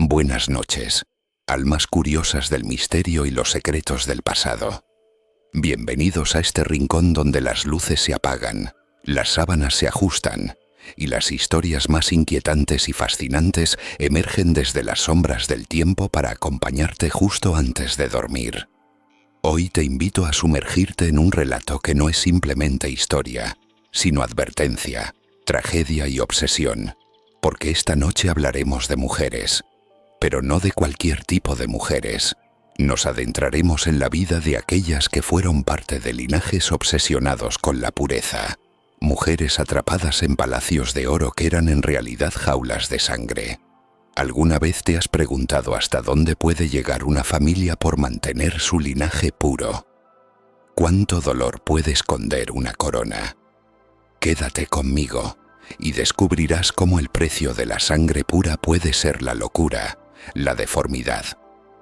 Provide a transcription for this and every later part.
Buenas noches, almas curiosas del misterio y los secretos del pasado. Bienvenidos a este rincón donde las luces se apagan, las sábanas se ajustan y las historias más inquietantes y fascinantes emergen desde las sombras del tiempo para acompañarte justo antes de dormir. Hoy te invito a sumergirte en un relato que no es simplemente historia, sino advertencia, tragedia y obsesión, porque esta noche hablaremos de mujeres, pero no de cualquier tipo de mujeres. Nos adentraremos en la vida de aquellas que fueron parte de linajes obsesionados con la pureza, mujeres atrapadas en palacios de oro que eran en realidad jaulas de sangre. ¿Alguna vez te has preguntado hasta dónde puede llegar una familia por mantener su linaje puro? ¿Cuánto dolor puede esconder una corona? Quédate conmigo y descubrirás cómo el precio de la sangre pura puede ser la locura, la deformidad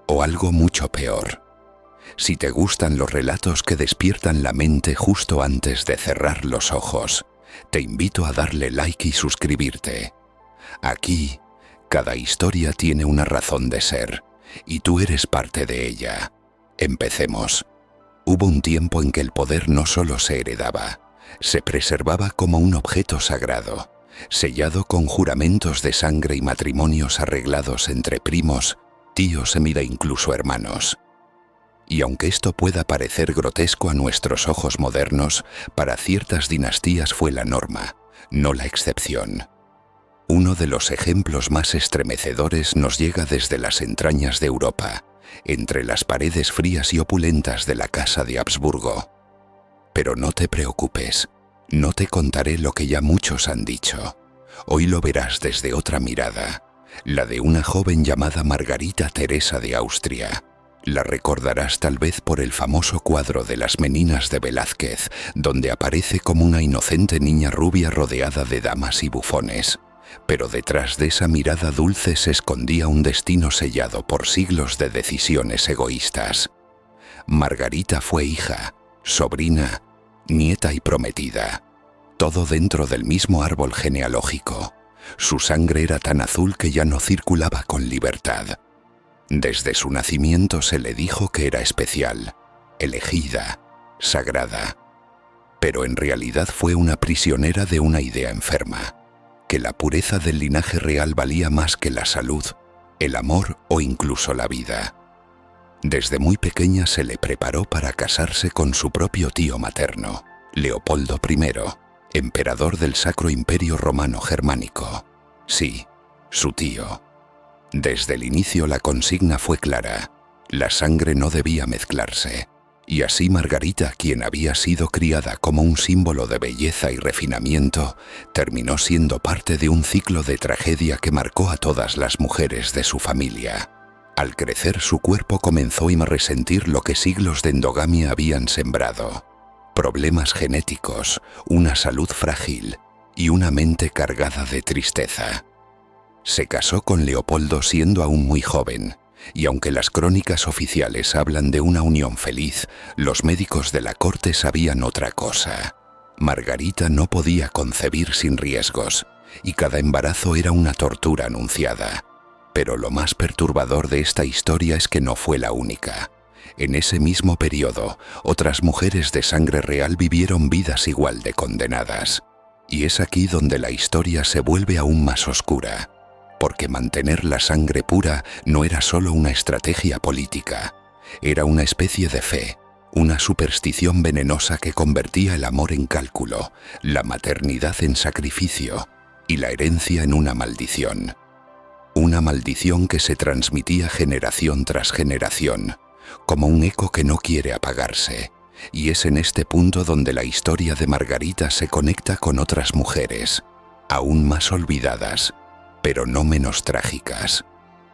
o algo mucho peor. Si te gustan los relatos que despiertan la mente justo antes de cerrar los ojos, te invito a darle like y suscribirte. Aquí, cada historia tiene una razón de ser, y tú eres parte de ella. Empecemos. Hubo un tiempo en que el poder no solo se heredaba, se preservaba como un objeto sagrado, sellado con juramentos de sangre y matrimonios arreglados entre primos, tíos e incluso hermanos. Y aunque esto pueda parecer grotesco a nuestros ojos modernos, para ciertas dinastías fue la norma, no la excepción. Uno de los ejemplos más estremecedores nos llega desde las entrañas de Europa, entre las paredes frías y opulentas de la Casa de Habsburgo. Pero no te preocupes, no te contaré lo que ya muchos han dicho. Hoy lo verás desde otra mirada, la de una joven llamada Margarita Teresa de Austria. La recordarás tal vez por el famoso cuadro de las Meninas de Velázquez, donde aparece como una inocente niña rubia rodeada de damas y bufones. Pero detrás de esa mirada dulce se escondía un destino sellado por siglos de decisiones egoístas. Margarita fue hija, sobrina, nieta y prometida, todo dentro del mismo árbol genealógico. Su sangre era tan azul que ya no circulaba con libertad. Desde su nacimiento se le dijo que era especial, elegida, sagrada. Pero en realidad fue una prisionera de una idea enferma, que la pureza del linaje real valía más que la salud, el amor o incluso la vida. Desde muy pequeña se le preparó para casarse con su propio tío materno, Leopoldo I, emperador del Sacro Imperio Romano Germánico. Sí, su tío. Desde el inicio la consigna fue clara: la sangre no debía mezclarse. Y así Margarita, quien había sido criada como un símbolo de belleza y refinamiento, terminó siendo parte de un ciclo de tragedia que marcó a todas las mujeres de su familia. Al crecer, su cuerpo comenzó a resentir lo que siglos de endogamia habían sembrado: problemas genéticos, una salud frágil y una mente cargada de tristeza. Se casó con Leopoldo siendo aún muy joven, y aunque las crónicas oficiales hablan de una unión feliz, los médicos de la corte sabían otra cosa. Margarita no podía concebir sin riesgos, y cada embarazo era una tortura anunciada. Pero lo más perturbador de esta historia es que no fue la única. En ese mismo periodo, otras mujeres de sangre real vivieron vidas igual de condenadas. Y es aquí donde la historia se vuelve aún más oscura, porque mantener la sangre pura no era solo una estrategia política, era una especie de fe, una superstición venenosa que convertía el amor en cálculo, la maternidad en sacrificio y la herencia en una maldición. Una maldición que se transmitía generación tras generación, como un eco que no quiere apagarse. Y es en este punto donde la historia de Margarita se conecta con otras mujeres, aún más olvidadas, pero no menos trágicas.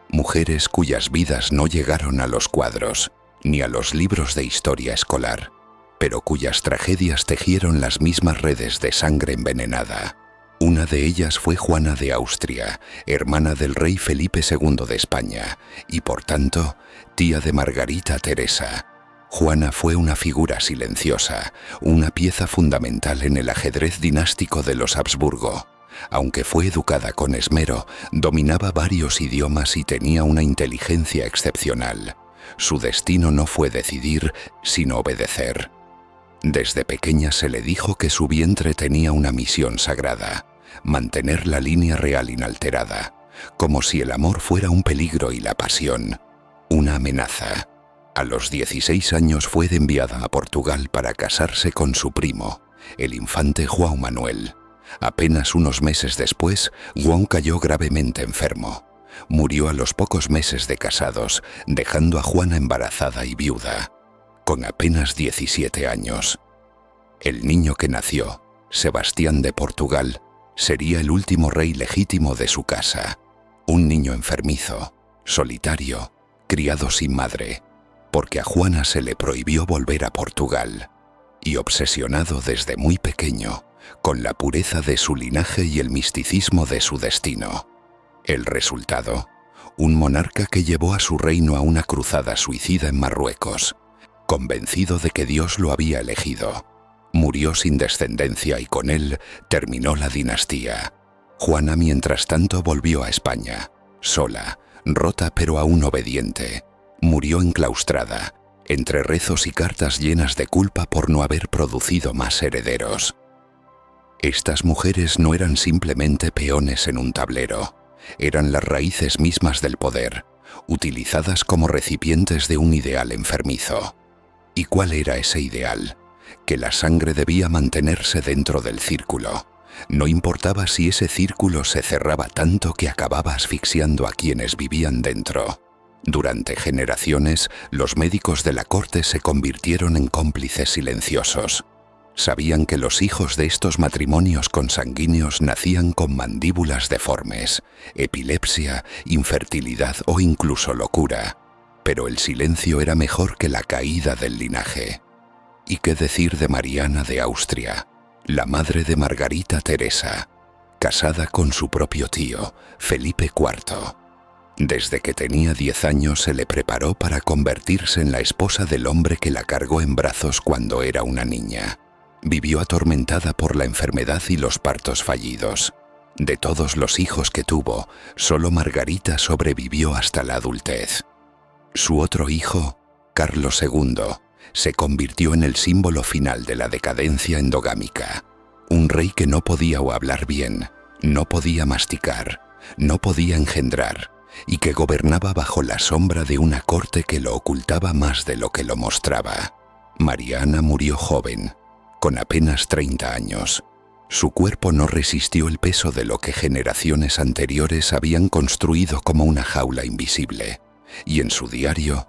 Mujeres cuyas vidas no llegaron a los cuadros, ni a los libros de historia escolar, pero cuyas tragedias tejieron las mismas redes de sangre envenenada. Una de ellas fue Juana de Austria, hermana del rey Felipe II de España, y por tanto, tía de Margarita Teresa. Juana fue una figura silenciosa, una pieza fundamental en el ajedrez dinástico de los Habsburgo. Aunque fue educada con esmero, dominaba varios idiomas y tenía una inteligencia excepcional. Su destino no fue decidir, sino obedecer. Desde pequeña se le dijo que su vientre tenía una misión sagrada: mantener la línea real inalterada, como si el amor fuera un peligro y la pasión una amenaza. A los 16 años fue enviada a Portugal para casarse con su primo, el infante João Manuel. Apenas unos meses después, João cayó gravemente enfermo. Murió a los pocos meses de casados, dejando a Juana embarazada y viuda, con apenas 17 años. El niño que nació, Sebastián de Portugal, sería el último rey legítimo de su casa. Un niño enfermizo, solitario, criado sin madre, porque a Juana se le prohibió volver a Portugal, y obsesionado desde muy pequeño con la pureza de su linaje y el misticismo de su destino. El resultado, un monarca que llevó a su reino a una cruzada suicida en Marruecos, convencido de que Dios lo había elegido. Murió sin descendencia y con él terminó la dinastía. Juana, mientras tanto, volvió a España, sola, rota pero aún obediente. Murió enclaustrada, entre rezos y cartas llenas de culpa por no haber producido más herederos. Estas mujeres no eran simplemente peones en un tablero, eran las raíces mismas del poder, utilizadas como recipientes de un ideal enfermizo. ¿Y cuál era ese ideal? Que la sangre debía mantenerse dentro del círculo. No importaba si ese círculo se cerraba tanto que acababa asfixiando a quienes vivían dentro. Durante generaciones, los médicos de la corte se convirtieron en cómplices silenciosos. Sabían que los hijos de estos matrimonios consanguíneos nacían con mandíbulas deformes, epilepsia, infertilidad o incluso locura. Pero el silencio era mejor que la caída del linaje. ¿Y qué decir de Mariana de Austria, la madre de Margarita Teresa, casada con su propio tío, Felipe IV? Desde que tenía 10 años se le preparó para convertirse en la esposa del hombre que la cargó en brazos cuando era una niña. Vivió atormentada por la enfermedad y los partos fallidos. De todos los hijos que tuvo, solo Margarita sobrevivió hasta la adultez. Su otro hijo, Carlos II, se convirtió en el símbolo final de la decadencia endogámica. Un rey que no podía o hablar bien, no podía masticar, no podía engendrar, y que gobernaba bajo la sombra de una corte que lo ocultaba más de lo que lo mostraba. Mariana murió joven, con apenas 30 años. Su cuerpo no resistió el peso de lo que generaciones anteriores habían construido como una jaula invisible, y en su diario,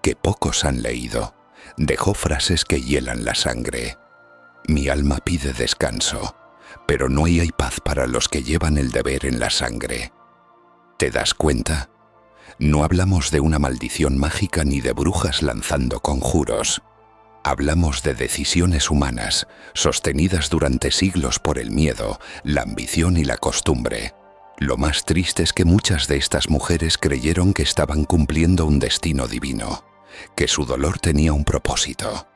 que pocos han leído, dejó frases que hielan la sangre. Mi alma pide descanso, pero no hay paz para los que llevan el deber en la sangre. ¿Te das cuenta? No hablamos de una maldición mágica ni de brujas lanzando conjuros. Hablamos de decisiones humanas, sostenidas durante siglos por el miedo, la ambición y la costumbre. Lo más triste es que muchas de estas mujeres creyeron que estaban cumpliendo un destino divino, que su dolor tenía un propósito.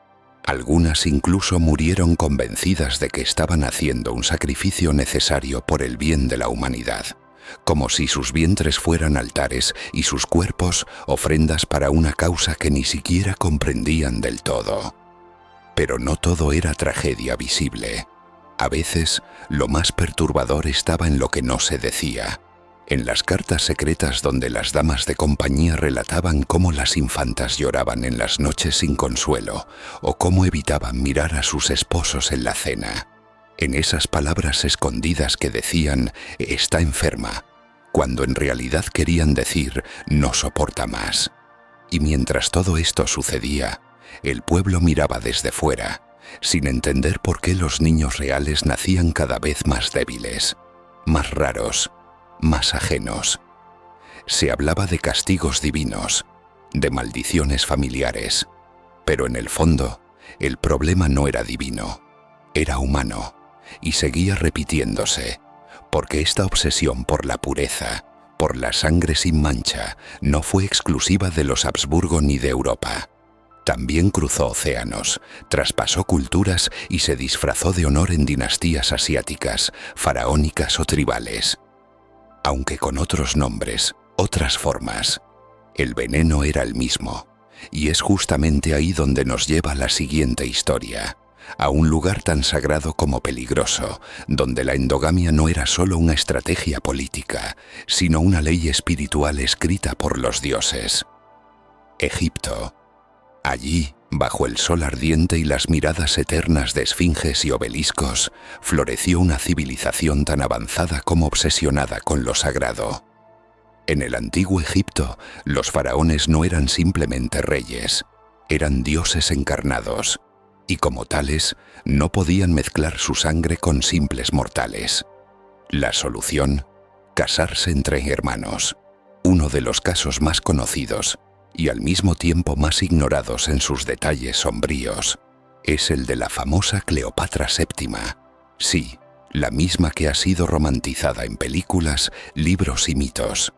Algunas incluso murieron convencidas de que estaban haciendo un sacrificio necesario por el bien de la humanidad, como si sus vientres fueran altares y sus cuerpos ofrendas para una causa que ni siquiera comprendían del todo. Pero no todo era tragedia visible. A veces, lo más perturbador estaba en lo que no se decía, en las cartas secretas donde las damas de compañía relataban cómo las infantas lloraban en las noches sin consuelo o cómo evitaban mirar a sus esposos en la cena. En esas palabras escondidas que decían «está enferma», cuando en realidad querían decir «no soporta más». Y mientras todo esto sucedía, el pueblo miraba desde fuera, sin entender por qué los niños reales nacían cada vez más débiles, más raros, más ajenos. Se hablaba de castigos divinos, de maldiciones familiares, pero en el fondo, el problema no era divino, era humano. Y seguía repitiéndose, porque esta obsesión por la pureza, por la sangre sin mancha, no fue exclusiva de los Habsburgo ni de Europa. También cruzó océanos, traspasó culturas y se disfrazó de honor en dinastías asiáticas, faraónicas o tribales. Aunque con otros nombres, otras formas, el veneno era el mismo, y es justamente ahí donde nos lleva la siguiente historia, a un lugar tan sagrado como peligroso, donde la endogamia no era solo una estrategia política, sino una ley espiritual escrita por los dioses. Egipto. Allí, bajo el sol ardiente y las miradas eternas de esfinges y obeliscos, floreció una civilización tan avanzada como obsesionada con lo sagrado. En el antiguo Egipto, los faraones no eran simplemente reyes, eran dioses encarnados, y como tales, no podían mezclar su sangre con simples mortales. La solución: casarse entre hermanos, uno de los casos más conocidos, y al mismo tiempo más ignorados en sus detalles sombríos, es el de la famosa Cleopatra VII. Sí, la misma que ha sido romantizada en películas, libros y mitos.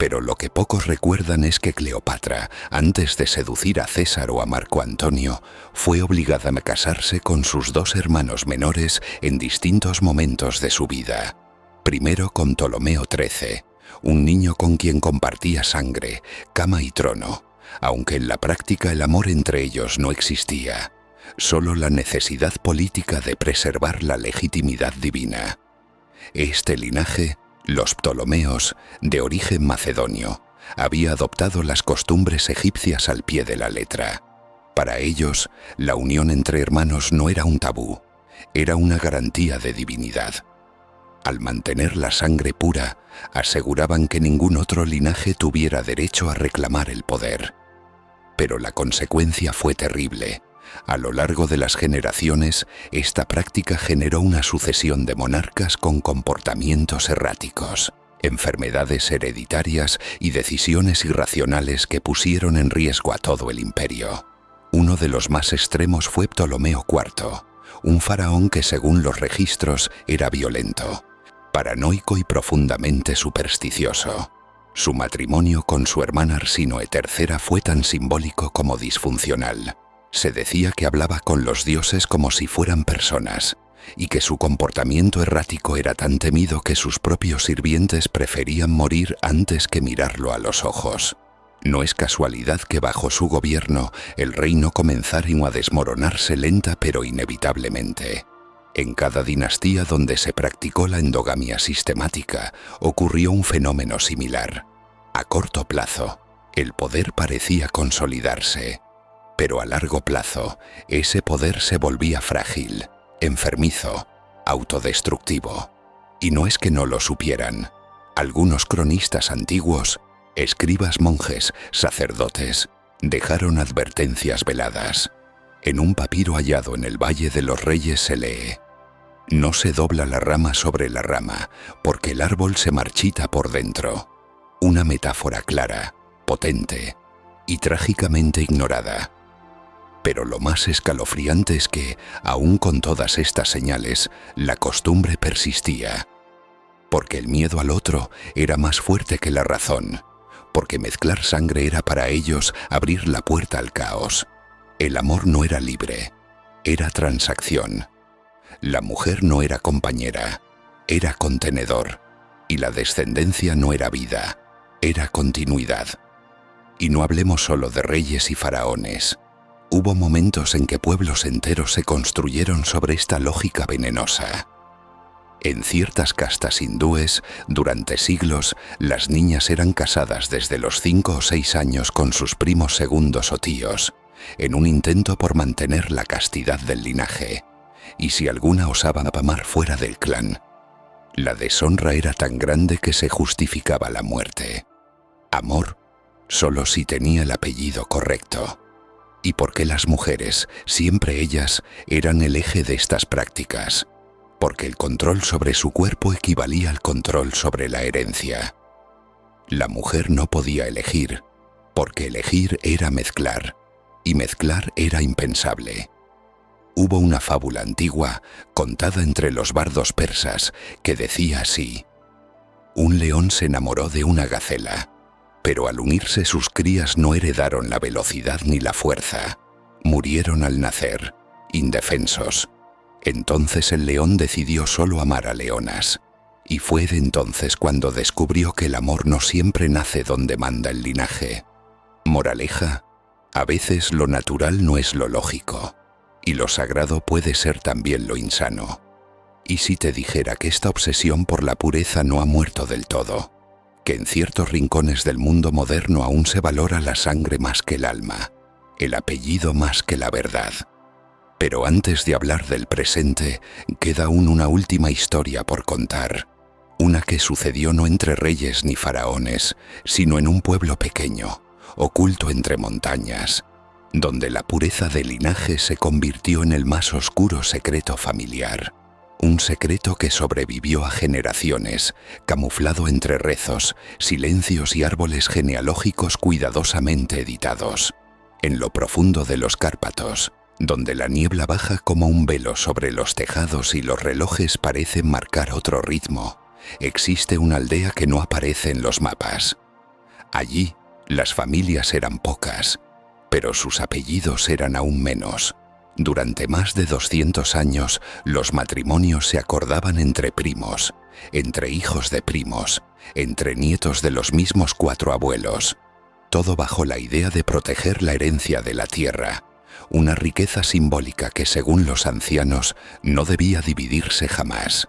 Pero lo que pocos recuerdan es que Cleopatra, antes de seducir a César o a Marco Antonio, fue obligada a casarse con sus dos hermanos menores en distintos momentos de su vida. Primero con Ptolomeo XIII, un niño con quien compartía sangre, cama y trono, aunque en la práctica el amor entre ellos no existía, solo la necesidad política de preservar la legitimidad divina. Este linaje, los Ptolomeos, de origen macedonio, había adoptado las costumbres egipcias al pie de la letra. Para ellos, la unión entre hermanos no era un tabú, era una garantía de divinidad. Al mantener la sangre pura, aseguraban que ningún otro linaje tuviera derecho a reclamar el poder. Pero la consecuencia fue terrible. A lo largo de las generaciones, esta práctica generó una sucesión de monarcas con comportamientos erráticos, enfermedades hereditarias y decisiones irracionales que pusieron en riesgo a todo el imperio. Uno de los más extremos fue Ptolomeo IV, un faraón que según los registros era violento, paranoico y profundamente supersticioso. Su matrimonio con su hermana Arsinoe III fue tan simbólico como disfuncional. Se decía que hablaba con los dioses como si fueran personas, y que su comportamiento errático era tan temido que sus propios sirvientes preferían morir antes que mirarlo a los ojos. No es casualidad que bajo su gobierno el reino comenzara a desmoronarse lenta pero inevitablemente. En cada dinastía donde se practicó la endogamia sistemática, ocurrió un fenómeno similar. A corto plazo, el poder parecía consolidarse, pero a largo plazo, ese poder se volvía frágil, enfermizo, autodestructivo. Y no es que no lo supieran. Algunos cronistas antiguos, escribas, monjes, sacerdotes, dejaron advertencias veladas. En un papiro hallado en el Valle de los Reyes se lee: «No se dobla la rama sobre la rama, porque el árbol se marchita por dentro». Una metáfora clara, potente y trágicamente ignorada. Pero lo más escalofriante es que, aún con todas estas señales, la costumbre persistía. Porque el miedo al otro era más fuerte que la razón. Porque mezclar sangre era para ellos abrir la puerta al caos. El amor no era libre, era transacción. La mujer no era compañera, era contenedor. Y la descendencia no era vida, era continuidad. Y no hablemos solo de reyes y faraones. Hubo momentos en que pueblos enteros se construyeron sobre esta lógica venenosa. En ciertas castas hindúes, durante siglos, las niñas eran casadas desde los 5 o 6 años con sus primos segundos o tíos, en un intento por mantener la castidad del linaje, y si alguna osaba amar fuera del clan, la deshonra era tan grande que se justificaba la muerte. Amor, solo si tenía el apellido correcto. ¿Y por qué las mujeres, siempre ellas, eran el eje de estas prácticas? Porque el control sobre su cuerpo equivalía al control sobre la herencia. La mujer no podía elegir, porque elegir era mezclar, y mezclar era impensable. Hubo una fábula antigua, contada entre los bardos persas, que decía así: un león se enamoró de una gacela, pero al unirse sus crías no heredaron la velocidad ni la fuerza. Murieron al nacer, indefensos. Entonces el león decidió solo amar a leonas. Y fue de entonces cuando descubrió que el amor no siempre nace donde manda el linaje. Moraleja: a veces lo natural no es lo lógico, y lo sagrado puede ser también lo insano. ¿Y si te dijera que esta obsesión por la pureza no ha muerto del todo? Que en ciertos rincones del mundo moderno aún se valora la sangre más que el alma, el apellido más que la verdad. Pero antes de hablar del presente, queda aún una última historia por contar. Una que sucedió no entre reyes ni faraones, sino en un pueblo pequeño, oculto entre montañas, donde la pureza del linaje se convirtió en el más oscuro secreto familiar. Un secreto que sobrevivió a generaciones, camuflado entre rezos, silencios y árboles genealógicos cuidadosamente editados. En lo profundo de los Cárpatos, donde la niebla baja como un velo sobre los tejados y los relojes parecen marcar otro ritmo, existe una aldea que no aparece en los mapas. Allí, las familias eran pocas, pero sus apellidos eran aún menos. Durante más de 200 años, los matrimonios se acordaban entre primos, entre hijos de primos, entre nietos de los mismos 4 abuelos. Todo bajo la idea de proteger la herencia de la tierra, una riqueza simbólica que, según los ancianos, no debía dividirse jamás.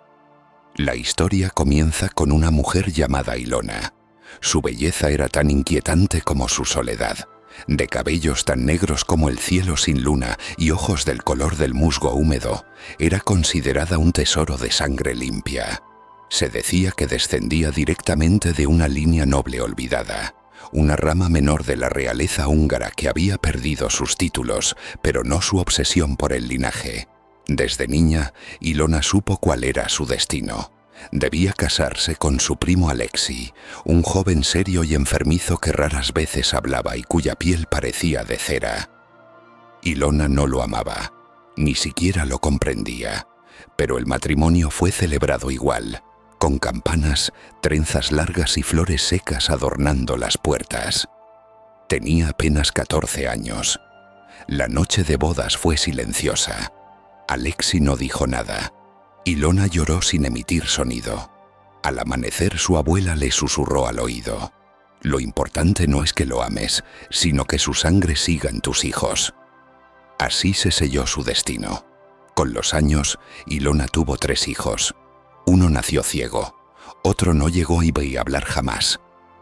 La historia comienza con una mujer llamada Ilona. Su belleza era tan inquietante como su soledad. De cabellos tan negros como el cielo sin luna y ojos del color del musgo húmedo, era considerada un tesoro de sangre limpia. Se decía que descendía directamente de una línea noble olvidada, una rama menor de la realeza húngara que había perdido sus títulos, pero no su obsesión por el linaje. Desde niña, Ilona supo cuál era su destino. Debía casarse con su primo Alexei, un joven serio y enfermizo que raras veces hablaba y cuya piel parecía de cera. Ilona no lo amaba, ni siquiera lo comprendía, pero el matrimonio fue celebrado igual, con campanas, trenzas largas y flores secas adornando las puertas. Tenía apenas 14 años. La noche de bodas fue silenciosa. Alexei no dijo nada. Ilona lloró sin emitir sonido. Al amanecer su abuela le susurró al oído: lo importante no es que lo ames, sino que su sangre siga en tus hijos. Así se selló su destino. Con los años, Ilona tuvo 3 hijos. Uno nació ciego, otro no llegó a ver y hablar jamás.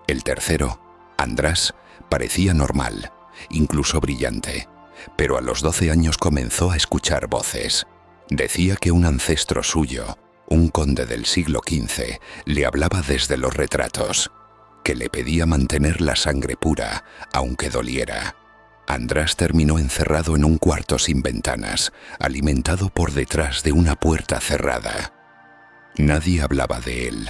El tercero, András, parecía normal, incluso brillante, pero a los 12 años comenzó a escuchar voces. Decía que un ancestro suyo, un conde del siglo XV, le hablaba desde los retratos, que le pedía mantener la sangre pura, aunque doliera. András terminó encerrado en un cuarto sin ventanas, alimentado por detrás de una puerta cerrada. Nadie hablaba de él.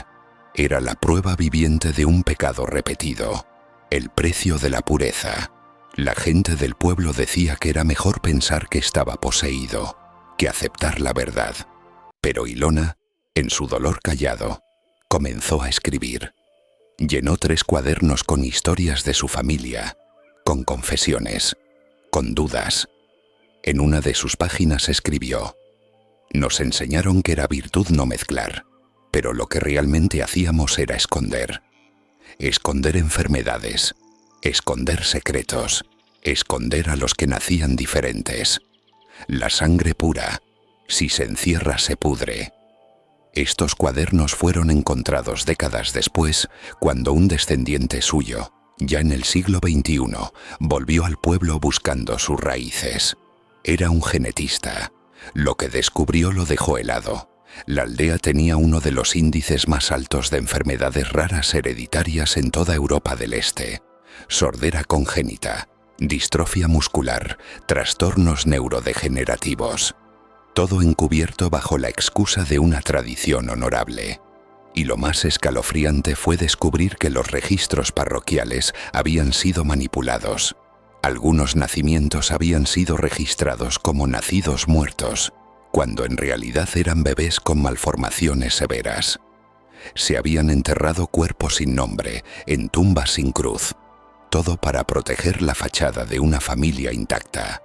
Era la prueba viviente de un pecado repetido, el precio de la pureza. La gente del pueblo decía que era mejor pensar que estaba poseído que aceptar la verdad. Pero Ilona, en su dolor callado, comenzó a escribir. Llenó 3 cuadernos con historias de su familia, con confesiones, con dudas. En una de sus páginas escribió: nos enseñaron que era virtud no mezclar, pero lo que realmente hacíamos era esconder. Esconder enfermedades, esconder secretos, esconder a los que nacían diferentes. La sangre pura, si se encierra, se pudre. Estos cuadernos fueron encontrados décadas después, cuando un descendiente suyo, ya en el siglo XXI, volvió al pueblo buscando sus raíces. Era un genetista. Lo que descubrió lo dejó helado. La aldea tenía uno de los índices más altos de enfermedades raras hereditarias en toda Europa del Este: sordera congénita, distrofia muscular, trastornos neurodegenerativos. Todo encubierto bajo la excusa de una tradición honorable. Y lo más escalofriante fue descubrir que los registros parroquiales habían sido manipulados. Algunos nacimientos habían sido registrados como nacidos muertos, cuando en realidad eran bebés con malformaciones severas. Se habían enterrado cuerpos sin nombre, en tumbas sin cruz. Todo para proteger la fachada de una familia intacta.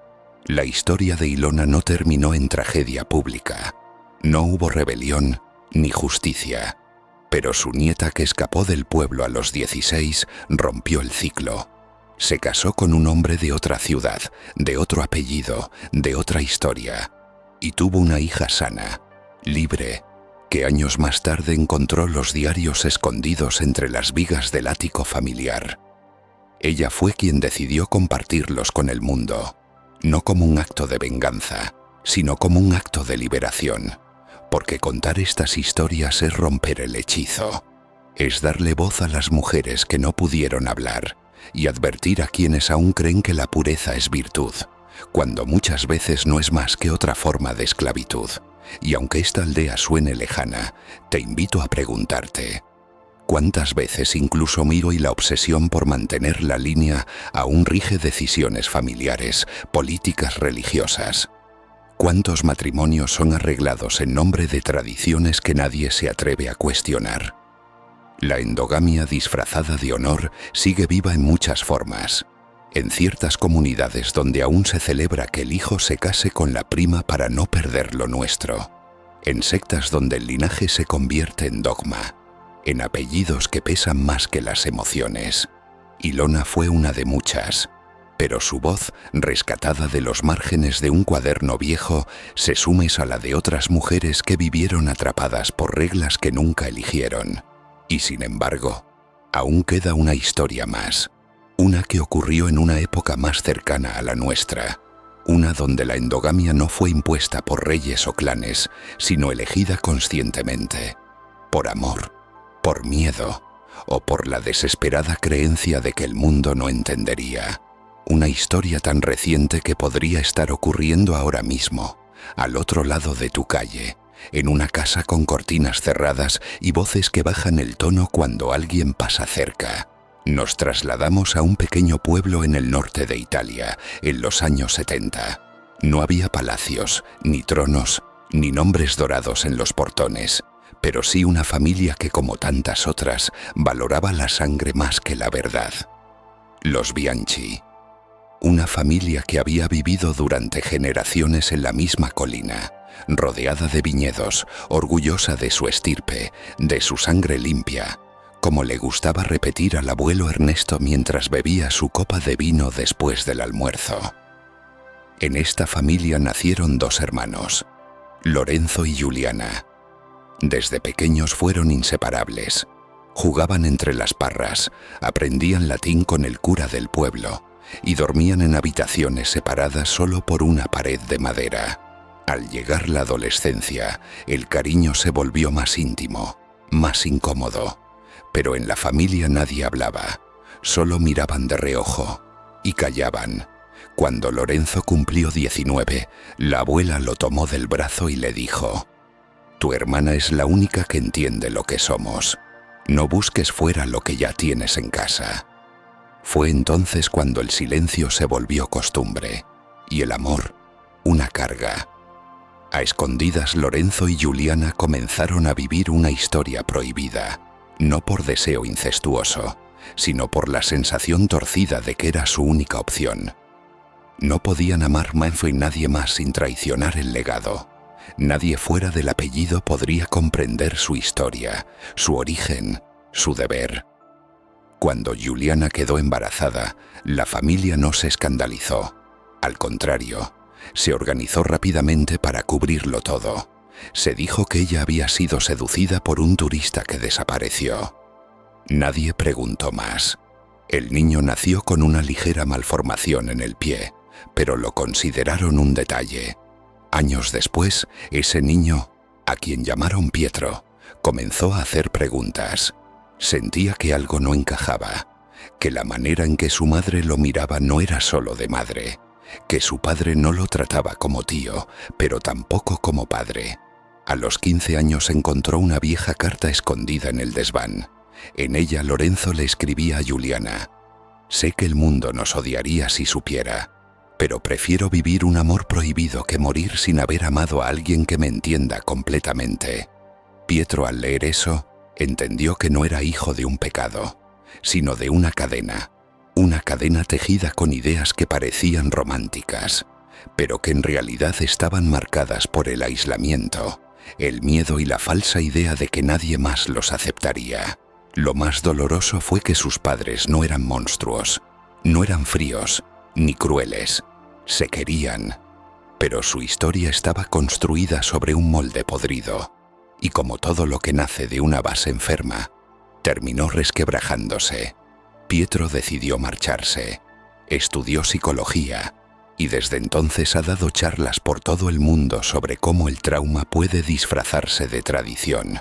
La historia de Ilona no terminó en tragedia pública. No hubo rebelión ni justicia. Pero su nieta, que escapó del pueblo a los 16, rompió el ciclo. Se casó con un hombre de otra ciudad, de otro apellido, de otra historia, y tuvo una hija sana, libre, que años más tarde encontró los diarios escondidos entre las vigas del ático familiar. Ella fue quien decidió compartirlos con el mundo, no como un acto de venganza, sino como un acto de liberación, porque contar estas historias es romper el hechizo, es darle voz a las mujeres que no pudieron hablar, y advertir a quienes aún creen que la pureza es virtud, cuando muchas veces no es más que otra forma de esclavitud. Y aunque esta aldea suene lejana, te invito a preguntarte, ¿cuántas veces incluso miro y la obsesión por mantener la línea aún rige decisiones familiares, políticas, religiosas? ¿Cuántos matrimonios son arreglados en nombre de tradiciones que nadie se atreve a cuestionar? La endogamia disfrazada de honor sigue viva en muchas formas. En ciertas comunidades donde aún se celebra que el hijo se case con la prima para no perder lo nuestro. En sectas donde el linaje se convierte en dogma. En apellidos que pesan más que las emociones. Ilona fue una de muchas. Pero su voz, rescatada de los márgenes de un cuaderno viejo, se suma a la de otras mujeres que vivieron atrapadas por reglas que nunca eligieron. Y sin embargo, aún queda una historia más, una que ocurrió en una época más cercana a la nuestra, una donde la endogamia no fue impuesta por reyes o clanes, sino elegida conscientemente, por amor, por miedo o por la desesperada creencia de que el mundo no entendería. Una historia tan reciente que podría estar ocurriendo ahora mismo, al otro lado de tu calle, en una casa con cortinas cerradas y voces que bajan el tono cuando alguien pasa cerca. Nos trasladamos a un pequeño pueblo en el norte de Italia, en los años 70. No había palacios, ni tronos, ni nombres dorados en los portones, pero sí una familia que, como tantas otras, valoraba la sangre más que la verdad. Los Bianchi. Una familia que había vivido durante generaciones en la misma colina, rodeada de viñedos, orgullosa de su estirpe, de su sangre limpia, como le gustaba repetir al abuelo Ernesto mientras bebía su copa de vino después del almuerzo. En esta familia nacieron dos hermanos, Lorenzo y Giuliana. Desde pequeños fueron inseparables. Jugaban entre las parras, aprendían latín con el cura del pueblo y dormían en habitaciones separadas solo por una pared de madera. Al llegar la adolescencia, el cariño se volvió más íntimo, más incómodo, pero en la familia nadie hablaba, solo miraban de reojo y callaban. Cuando Lorenzo cumplió 19, la abuela lo tomó del brazo y le dijo: «Tu hermana es la única que entiende lo que somos. No busques fuera lo que ya tienes en casa». Fue entonces cuando el silencio se volvió costumbre y el amor una carga. A escondidas, Lorenzo y Giuliana comenzaron a vivir una historia prohibida, no por deseo incestuoso, sino por la sensación torcida de que era su única opción. No podían amar más y nadie más sin traicionar el legado. Nadie fuera del apellido podría comprender su historia, su origen, su deber. Cuando Giuliana quedó embarazada, la familia no se escandalizó. Al contrario, se organizó rápidamente para cubrirlo todo. Se dijo que ella había sido seducida por un turista que desapareció. Nadie preguntó más. El niño nació con una ligera malformación en el pie, pero lo consideraron un detalle. Años después, ese niño, a quien llamaron Pietro, comenzó a hacer preguntas. Sentía que algo no encajaba, que la manera en que su madre lo miraba no era solo de madre, que su padre no lo trataba como tío, pero tampoco como padre. A los 15 años encontró una vieja carta escondida en el desván. En ella Lorenzo le escribía a Giuliana: «Sé que el mundo nos odiaría si supiera, pero prefiero vivir un amor prohibido que morir sin haber amado a alguien que me entienda completamente». Pietro, al leer eso, entendió que no era hijo de un pecado, sino de una cadena tejida con ideas que parecían románticas, pero que en realidad estaban marcadas por el aislamiento, el miedo y la falsa idea de que nadie más los aceptaría. Lo más doloroso fue que sus padres no eran monstruos, no eran fríos, ni crueles. Se querían, pero su historia estaba construida sobre un molde podrido, y como todo lo que nace de una base enferma, terminó resquebrajándose. Pietro decidió marcharse, estudió psicología, y desde entonces ha dado charlas por todo el mundo sobre cómo el trauma puede disfrazarse de tradición,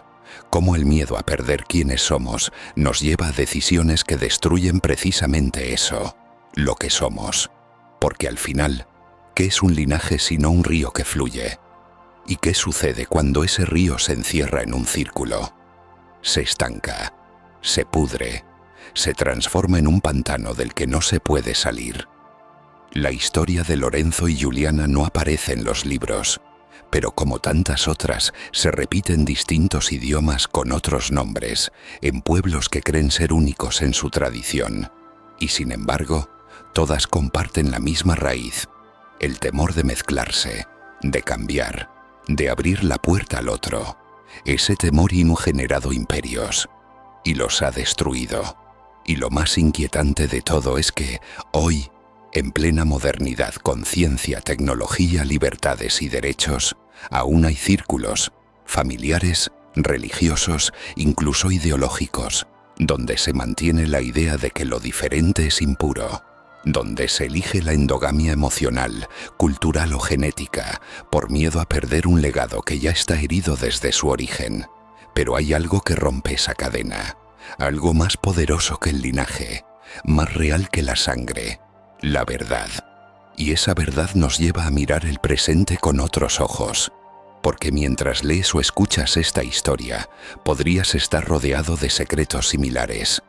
cómo el miedo a perder quiénes somos nos lleva a decisiones que destruyen precisamente eso, lo que somos. Porque al final, ¿qué es un linaje sino un río que fluye? ¿Y qué sucede cuando ese río se encierra en un círculo? Se estanca, se pudre, se transforma en un pantano del que no se puede salir. La historia de Lorenzo y Juliana no aparece en los libros, pero como tantas otras, se repite en distintos idiomas con otros nombres, en pueblos que creen ser únicos en su tradición. Y sin embargo, todas comparten la misma raíz, el temor de mezclarse, de cambiar, de abrir la puerta al otro. Ese temor ha generado imperios, y los ha destruido. Y lo más inquietante de todo es que, hoy, en plena modernidad con ciencia, tecnología, libertades y derechos, aún hay círculos, familiares, religiosos, incluso ideológicos, donde se mantiene la idea de que lo diferente es impuro, donde se elige la endogamia emocional, cultural o genética, por miedo a perder un legado que ya está herido desde su origen. Pero hay algo que rompe esa cadena, algo más poderoso que el linaje, más real que la sangre, la verdad. Y esa verdad nos lleva a mirar el presente con otros ojos, porque mientras lees o escuchas esta historia, podrías estar rodeado de secretos similares,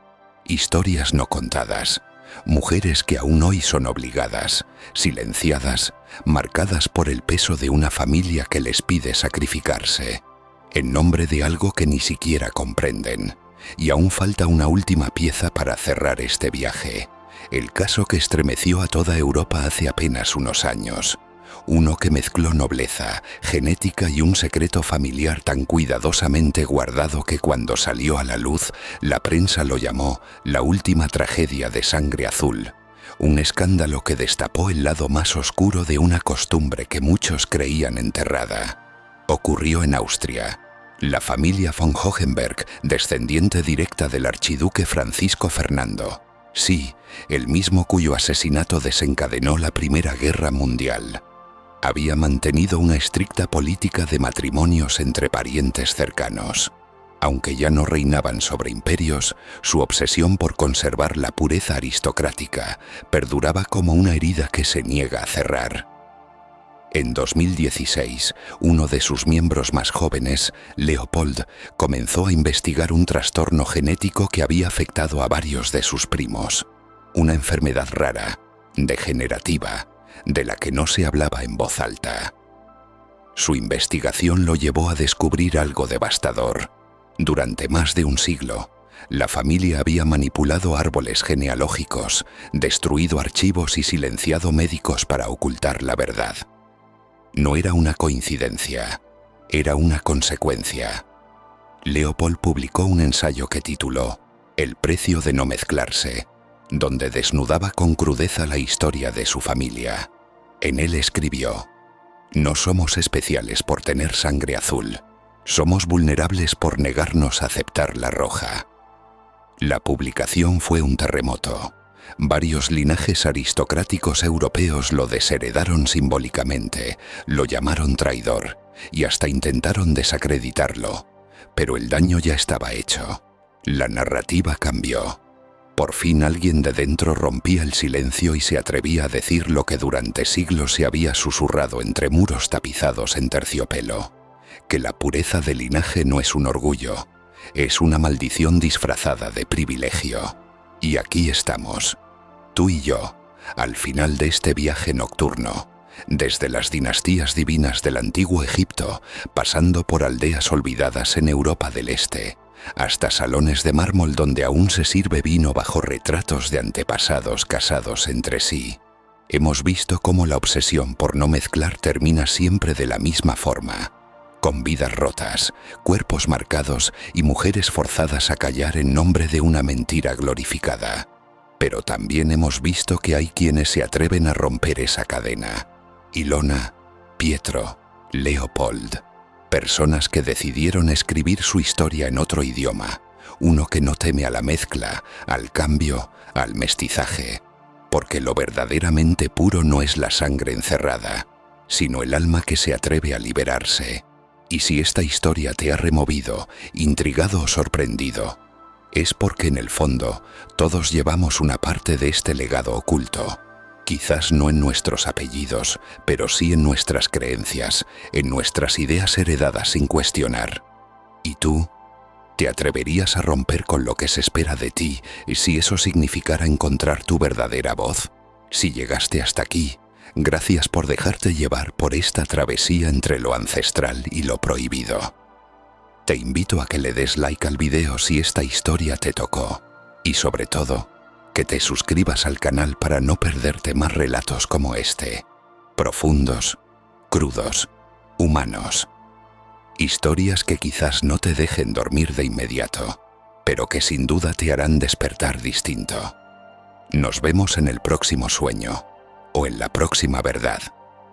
historias no contadas, mujeres que aún hoy son obligadas, silenciadas, marcadas por el peso de una familia que les pide sacrificarse, en nombre de algo que ni siquiera comprenden. Y aún falta una última pieza para cerrar este viaje, el caso que estremeció a toda Europa hace apenas unos años. Uno que mezcló nobleza, genética y un secreto familiar tan cuidadosamente guardado que cuando salió a la luz, la prensa lo llamó la última tragedia de sangre azul. Un escándalo que destapó el lado más oscuro de una costumbre que muchos creían enterrada. Ocurrió en Austria. La familia von Hohenberg, descendiente directa del archiduque Francisco Fernando. Sí, el mismo cuyo asesinato desencadenó la Primera Guerra Mundial. Había mantenido una estricta política de matrimonios entre parientes cercanos. Aunque ya no reinaban sobre imperios, su obsesión por conservar la pureza aristocrática perduraba como una herida que se niega a cerrar. En 2016, uno de sus miembros más jóvenes, Leopold, comenzó a investigar un trastorno genético que había afectado a varios de sus primos. Una enfermedad rara, degenerativa, de la que no se hablaba en voz alta. Su investigación lo llevó a descubrir algo devastador. Durante más de un siglo, la familia había manipulado árboles genealógicos, destruido archivos y silenciado médicos para ocultar la verdad. No era una coincidencia, era una consecuencia. Leopold publicó un ensayo que tituló El precio de no mezclarse, donde desnudaba con crudeza la historia de su familia. En él escribió: No somos especiales por tener sangre azul, somos vulnerables por negarnos a aceptar la roja. La publicación fue un terremoto. Varios linajes aristocráticos europeos lo desheredaron simbólicamente, lo llamaron traidor y hasta intentaron desacreditarlo. Pero el daño ya estaba hecho. La narrativa cambió. Por fin alguien de dentro rompía el silencio y se atrevía a decir lo que durante siglos se había susurrado entre muros tapizados en terciopelo: que la pureza del linaje no es un orgullo, es una maldición disfrazada de privilegio. Y aquí estamos, tú y yo, al final de este viaje nocturno, desde las dinastías divinas del antiguo Egipto, pasando por aldeas olvidadas en Europa del Este, hasta salones de mármol donde aún se sirve vino bajo retratos de antepasados casados entre sí. Hemos visto cómo la obsesión por no mezclar termina siempre de la misma forma, con vidas rotas, cuerpos marcados y mujeres forzadas a callar en nombre de una mentira glorificada. Pero también hemos visto que hay quienes se atreven a romper esa cadena. Ilona, Pietro, Leopold. Personas que decidieron escribir su historia en otro idioma, uno que no teme a la mezcla, al cambio, al mestizaje. Porque lo verdaderamente puro no es la sangre encerrada, sino el alma que se atreve a liberarse. Y si esta historia te ha removido, intrigado o sorprendido, es porque en el fondo todos llevamos una parte de este legado oculto. Quizás no en nuestros apellidos, pero sí en nuestras creencias, en nuestras ideas heredadas sin cuestionar. ¿Y tú? ¿Te atreverías a romper con lo que se espera de ti si eso significara encontrar tu verdadera voz? Si llegaste hasta aquí, gracias por dejarte llevar por esta travesía entre lo ancestral y lo prohibido. Te invito a que le des like al video si esta historia te tocó. Y sobre todo, que te suscribas al canal para no perderte más relatos como este. Profundos, crudos, humanos. Historias que quizás no te dejen dormir de inmediato, pero que sin duda te harán despertar distinto. Nos vemos en el próximo sueño, o en la próxima verdad.